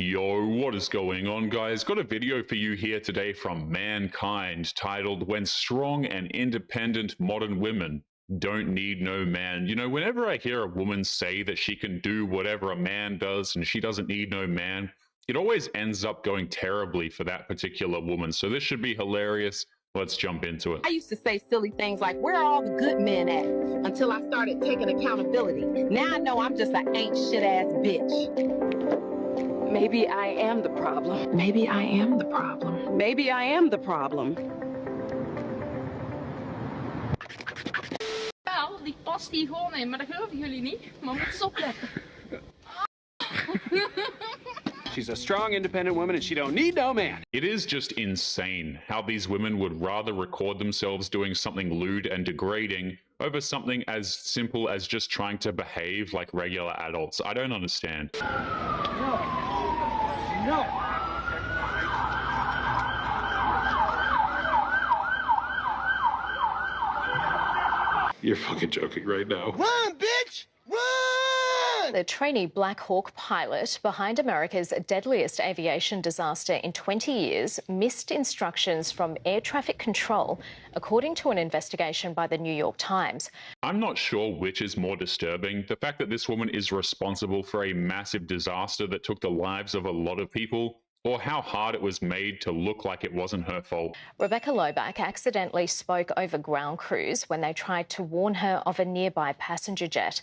Yo, what is going on, guys? Got a video for you here today from Mankind titled When Strong and Independent Modern Women Don't Need No Man. You know, whenever I hear a woman say that she can do whatever a man does and she doesn't need no man, it always ends up going terribly for that particular woman. So this should be hilarious. Let's jump into it. I used to say silly things like, where are all the good men at? Until I started taking accountability. Now I know I'm just an ain't shit ass bitch. Maybe I am the problem. Maybe I am the problem. Maybe I am the problem. Wel, die past hier gewoon in, maar dat geloven jullie niet. Maar moet eens opletten. She's a strong, independent woman and she don't need no man. It is just insane how these women would rather record themselves doing something lewd and degrading over something as simple as just trying to behave like regular adults. I don't understand. No. You're fucking joking right now. Run, bitch! Run! The trainee Black Hawk pilot behind America's deadliest aviation disaster in 20 years missed instructions from air traffic control, according to an investigation by the New York Times. I'm not sure which is more disturbing, the fact that this woman is responsible for a massive disaster that took the lives of a lot of people, or how hard it was made to look like it wasn't her fault. Rebecca Loback accidentally spoke over ground crews when they tried to warn her of a nearby passenger jet.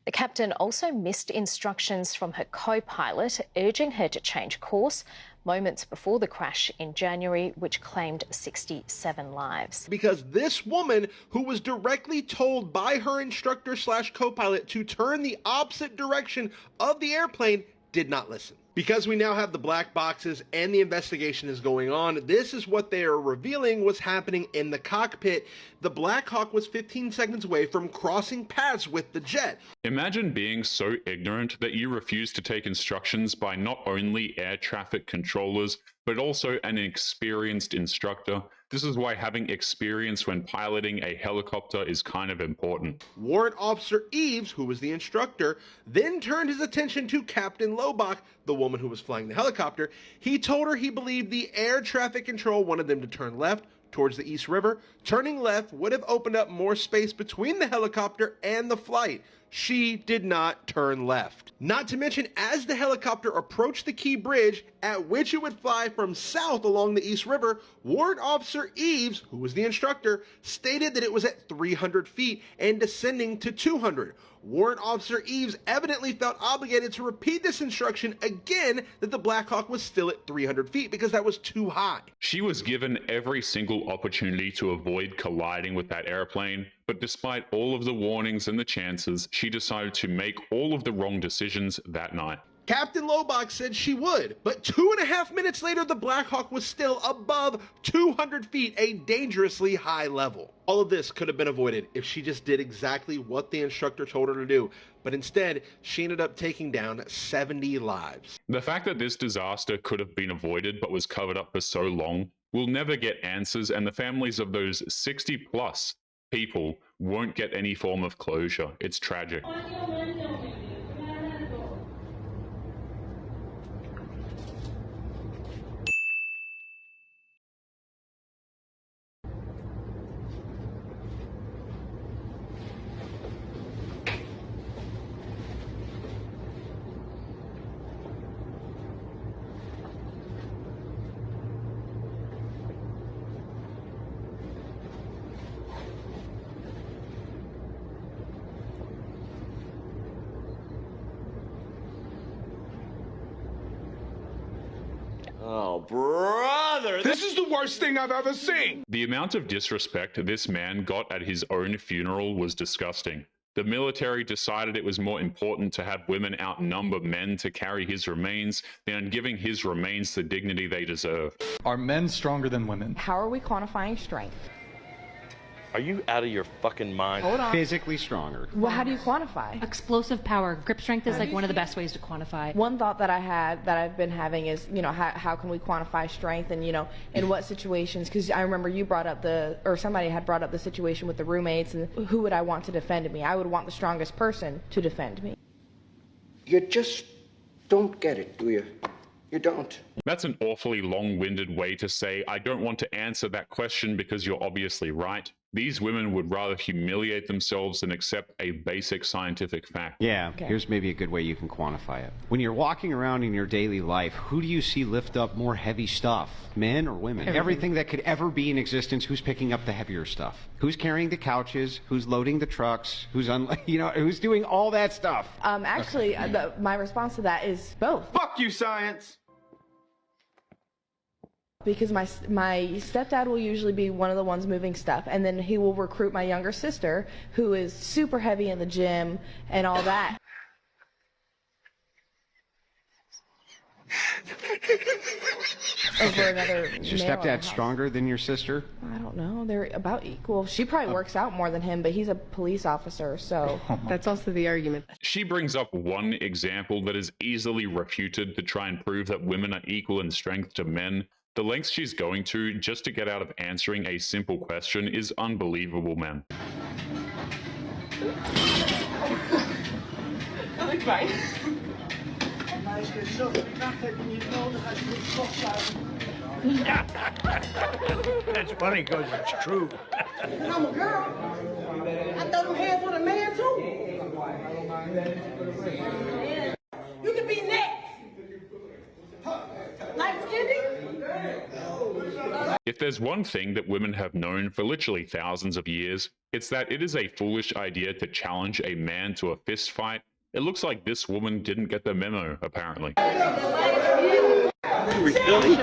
The captain also missed instructions from her co-pilot, urging her to change course moments before the crash in January, which claimed 67 lives. Because this woman, who was directly told by her instructor slash co-pilot to turn the opposite direction of the airplane, did not listen. Because we now have the black boxes and the investigation is going on, this is what they are revealing was happening in the cockpit. The Black Hawk was 15 seconds away from crossing paths with the jet. Imagine being so ignorant that you refuse to take instructions by not only air traffic controllers, but also an experienced instructor. This is why having experience when piloting a helicopter is kind of important. Warrant Officer Eves, who was the instructor, then turned his attention to Captain Lobach, the woman who was flying the helicopter. He told her he believed the air traffic control wanted them to turn left towards the East River. Turning left would have opened up more space between the helicopter and the flight. She did not turn left. Not to mention, as the helicopter approached the Key Bridge, at which it would fly from south along the East River, Warrant Officer Eves, who was the instructor, stated that it was at 300 feet and descending to 200. Warrant Officer Eves evidently felt obligated to repeat this instruction again, that the Black Hawk was still at 300 feet because that was too high. She was given every single opportunity to avoid colliding with that airplane, but despite all of the warnings and the chances, she decided to make all of the wrong decisions that night. Captain Lobach said she would, but 2.5 minutes later, the Black Hawk was still above 200 feet, a dangerously high level. All of this could have been avoided if she just did exactly what the instructor told her to do, but instead, she ended up taking down 70 lives. The fact that this disaster could have been avoided but was covered up for so long will never get answers, and the families of those 60 plus people won't get any form of closure. It's tragic. Oh, brother! This is the worst thing I've ever seen! The amount of disrespect this man got at his own funeral was disgusting. The military decided it was more important to have women outnumber men to carry his remains than giving his remains the dignity they deserve. Are men stronger than women? How are we quantifying strength? Are you out of your fucking mind? Hold on. Physically stronger. Well, how do you quantify? Explosive power. Grip strength is like one of the best ways to quantify. One thought that I've been having is, how can we quantify strength and, in what situations? Because I remember you brought up somebody had brought up the situation with the roommates and who would I want to defend me? I would want the strongest person to defend me. You just don't get it, do you? You don't. That's an awfully long-winded way to say, I don't want to answer that question because you're obviously right. These women would rather humiliate themselves than accept a basic scientific fact. Yeah, here's maybe a good way you can quantify it. When you're walking around in your daily life, who do you see lift up more heavy stuff? Men or women? Everything that could ever be in existence, who's picking up the heavier stuff? Who's carrying the couches? Who's loading the trucks? Who's who's doing all that stuff? Actually, my response to that is both. Fuck you, science! Because my stepdad will usually be one of the ones moving stuff, and then he will recruit my younger sister, who is super heavy in the gym and all that. Over another. Is your stepdad stronger than your sister? I don't know. They're about equal. She probably works out more than him, but he's a police officer, so that's also the argument. She brings up one example that is easily refuted to try and prove that women are equal in strength to men. The lengths she's going to just to get out of answering a simple question is unbelievable, man. That's fine. That's funny because it's true. I'm a girl. I throw them hands with a man too. You can be next. Like skinny. If there's one thing that women have known for literally thousands of years, it's that it is a foolish idea to challenge a man to a fist fight. It looks like this woman didn't get the memo, apparently. Really?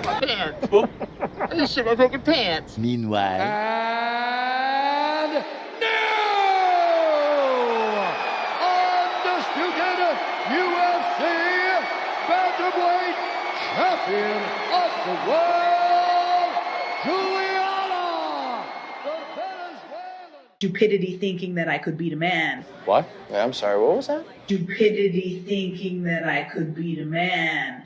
This shit my fucking pants. Meanwhile. And now, undisputed UFC bantamweight champion of the world, Juliana, the Venezuelan. Stupidity thinking that I could beat a man. What? I'm sorry, what was that? Stupidity thinking that I could beat a man.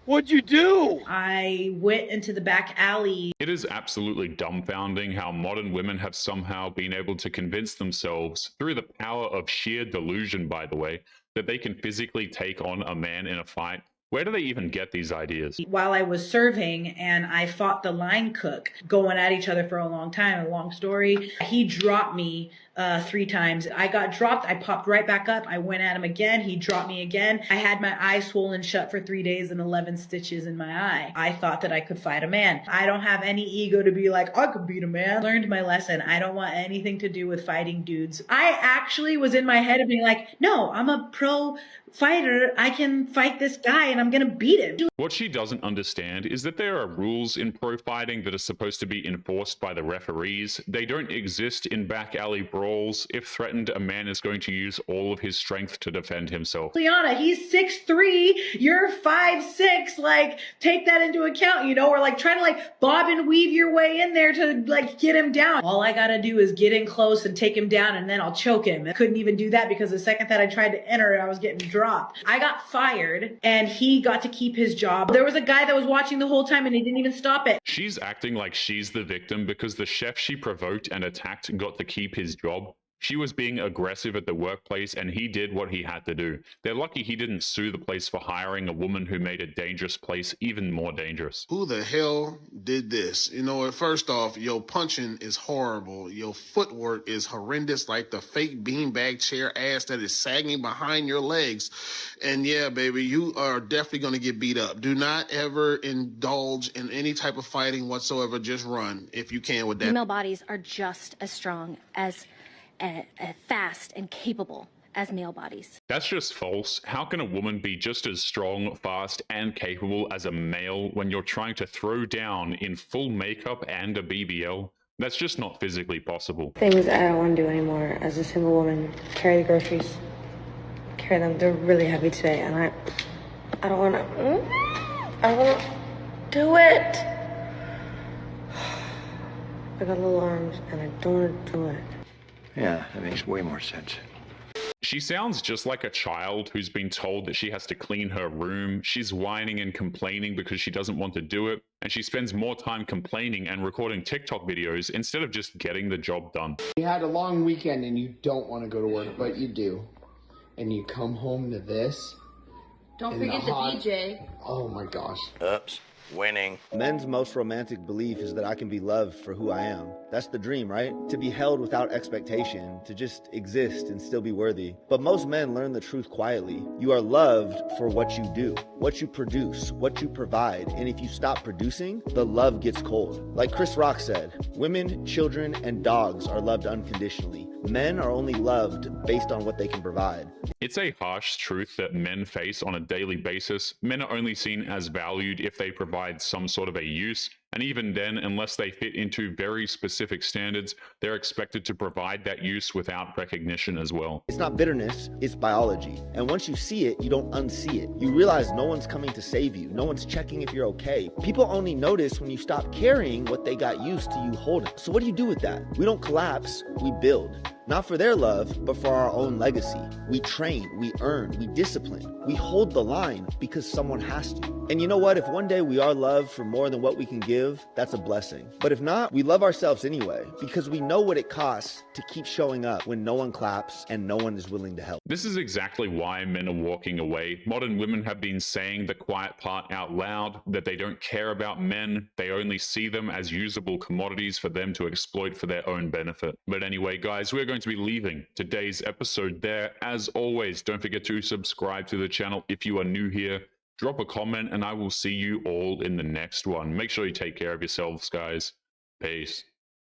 What'd you do? I went into the back alley. It is absolutely dumbfounding how modern women have somehow been able to convince themselves, through the power of sheer delusion, by the way, that they can physically take on a man in a fight. Where do they even get these ideas? While I was serving, and I fought the line cook, going at each other for a long time, a long story. He dropped me 3 times. I got dropped. I popped right back up. I went at him again. He dropped me again. I had my eye swollen shut for 3 days and 11 stitches in my eye. I thought that I could fight a man. I don't have any ego to be like, I could beat a man. Learned my lesson. I don't want anything to do with fighting dudes. I actually was in my head of being like, no, I'm a pro fighter. I can fight this guy and I'm going to beat him. What she doesn't understand is that there are rules in pro fighting that are supposed to be enforced by the referees. They don't exist in back alley brawls. If threatened, a man is going to use all of his strength to defend himself. Liana, he's 6'3", you're 5'6", like, take that into account, you know, or like try to like bob and weave your way in there to like get him down. All I gotta do is get in close and take him down and then I'll choke him. I couldn't even do that because the second that I tried to enter, I was getting dropped. I got fired and he got to keep his job. There was a guy that was watching the whole time and he didn't even stop it. She's acting like she's the victim because the chef she provoked and attacked got to keep his job. She was being aggressive at the workplace and he did what he had to do. They're lucky he didn't sue the place for hiring a woman who made a dangerous place even more dangerous. Who the hell did this? You know, first off, your punching is horrible. Your footwork is horrendous, like the fake beanbag chair ass that is sagging behind your legs. And yeah, baby, you are definitely going to get beat up. Do not ever indulge in any type of fighting whatsoever. Just run if you can with that. Female bodies are just as strong as fast and capable as male bodies. That's just false. How can a woman be just as strong, fast, and capable as a male when you're trying to throw down in full makeup and a BBL? That's just not physically possible. Things I don't want to do anymore as a single woman. Carry the groceries. Carry them. They're really heavy today, and I don't want to. I don't want to do it. I got little arms, and I don't want to do it. Yeah, that makes way more sense. She sounds just like a child who's been told that she has to clean her room. She's whining and complaining because she doesn't want to do it, and she spends more time complaining and recording TikTok videos instead of just getting the job done. You had a long weekend and you don't want to go to work, but you do. And you come home to this. Don't forget the BJ. Oh my gosh. Oops. Winning. Men's most romantic belief is that I can be loved for who I am. That's the dream, right? To be held without expectation, to just exist and still be worthy. But most men learn the truth quietly. You are loved for what you do, what you produce, what you provide. And if you stop producing, the love gets cold. Like Chris Rock said, women, children, and dogs are loved unconditionally. Men are only loved based on what they can provide. It's a harsh truth that men face on a daily basis. Men are only seen as valued if they provide some sort of a use, and even then, unless they fit into very specific standards, they're expected to provide that use without recognition as well. It's not bitterness, it's biology. And once you see it, you don't unsee it. You realize no one's coming to save you. No one's checking if you're okay. People only notice when you stop carrying what they got used to you holding. So what do you do with that? We don't collapse, we build. Not for their love, but for our own legacy. We train, we earn, we discipline. We hold the line because someone has to. And you know what? If one day we are loved for more than what we can give, that's a blessing. But if not, we love ourselves anyway, because we know what it costs to keep showing up when no one claps and no one is willing to help. This is exactly why men are walking away. Modern women have been saying the quiet part out loud, that they don't care about men. They only see them as usable commodities for them to exploit for their own benefit. But anyway, guys, we're going to be leaving today's episode there. As always, don't forget to subscribe to the channel if you are new here. Drop a comment and I will see you all in the next one. Make sure you take care of yourselves, guys. Peace.